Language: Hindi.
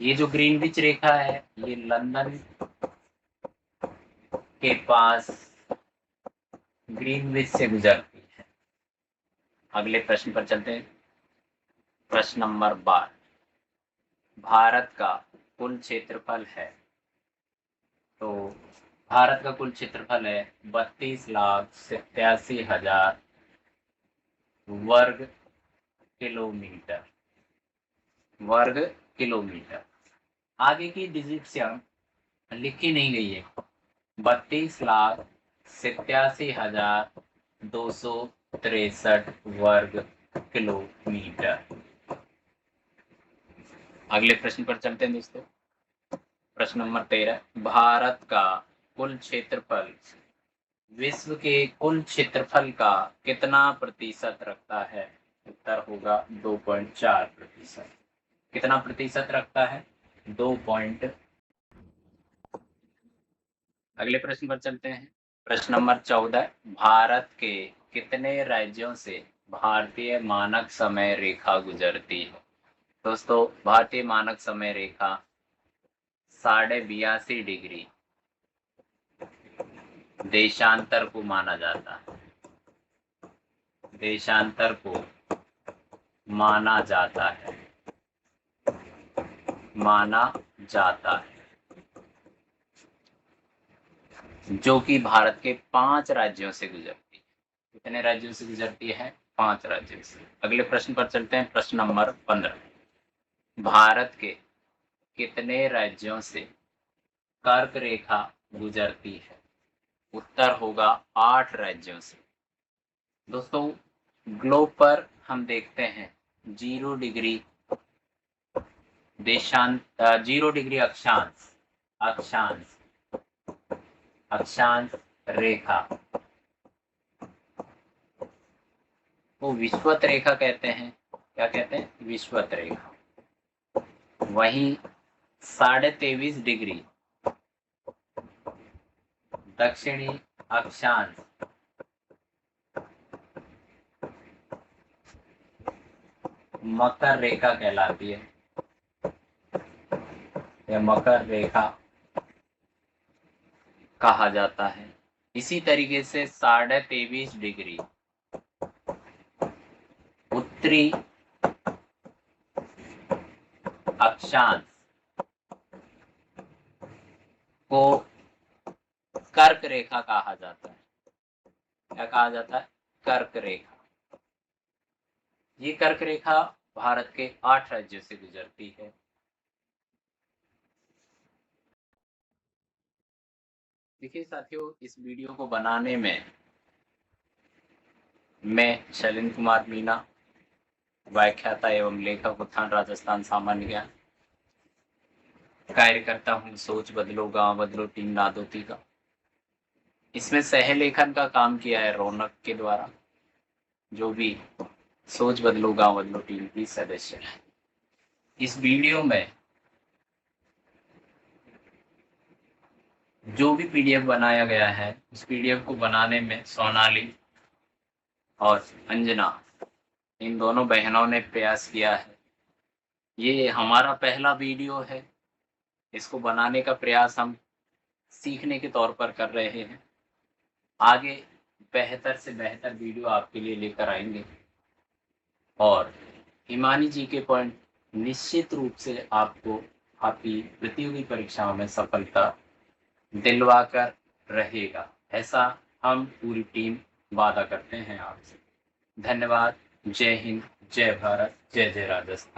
ये जो ग्रीनविच रेखा है ये लंदन के पास ग्रीनविच से गुजरती है। अगले प्रश्न पर चलते हैं। प्रश्न नंबर 12, भारत का कुल क्षेत्रफल है। तो भारत का कुल क्षेत्रफल है 32,87,000 वर्ग किलोमीटर। वर्ग किलोमीटर। आगे की डिजिट्स लिखी नहीं गई है। 32,87,263 वर्ग किलोमीटर। अगले प्रश्न पर चलते हैं दोस्तों। प्रश्न नंबर 13, भारत का कुल क्षेत्रफल विश्व के कुल क्षेत्रफल का कितना प्रतिशत रखता है? उत्तर होगा 2.4%। कितना प्रतिशत रखता है? 2 पॉइंट। अगले प्रश्न पर चलते हैं। प्रश्न नंबर 14, भारत के कितने राज्यों से भारतीय मानक समय रेखा गुजरती है? दोस्तों, भारतीय मानक समय रेखा 82.5 डिग्री देशांतर को माना जाता है। देशांतर को माना जाता है। माना जाता है, जो कि भारत के 5 राज्यों से गुजरती है। कितने राज्यों से गुजरती है? 5 राज्यों से। अगले प्रश्न पर चलते हैं। प्रश्न नंबर 15, भारत के कितने राज्यों से कर्क रेखा गुजरती है? उत्तर होगा 8 राज्यों से। दोस्तों, ग्लोब पर हम देखते हैं 0 डिग्री देशांत 0 डिग्री अक्षांश अक्षांश अक्षांश रेखा को विषुवत रेखा कहते हैं। क्या कहते हैं? विषुवत रेखा। वहीं 23.5 डिग्री दक्षिणी अक्षांश मकर रेखा कहलाती है। यह मकर रेखा कहा जाता है। इसी तरीके से 23.5 डिग्री उत्तरी अक्षांश को कर्क रेखा कहा जाता है। क्या कहा जाता है? कर्क रेखा। ये कर्क रेखा भारत के 8 राज्यों से गुजरती है। देखिए साथियों, इस वीडियो को बनाने में मैं शैलेंद्र कुमार मीना, व्याख्याता एवं लेखक उत्थान राजस्थान सामान्य ज्ञान, कार्य करता हूँ सोच बदलो गांव बदलो टीम नादोती का। इसमें सह लेखन का काम किया है रौनक के द्वारा, जो भी सोच बदलो गांव बदलो टीम की सदस्य है। इस वीडियो में जो भी पीडीएफ बनाया गया है, उस पीडीएफ को बनाने में सोनाली और अंजना, इन दोनों बहनों ने प्रयास किया है। ये हमारा पहला वीडियो है। इसको बनाने का प्रयास हम सीखने के तौर पर कर रहे हैं। आगे बेहतर से बेहतर वीडियो आपके लिए लेकर आएंगे और हिमानी जी के पॉइंट निश्चित रूप से आपको आपकी प्रतियोगी परीक्षाओं में सफलता दिलवाकर रहेगा। ऐसा हम पूरी टीम वादा करते हैं आपसे। धन्यवाद। जय हिंद, जय भारत, जय जय राजस्थान।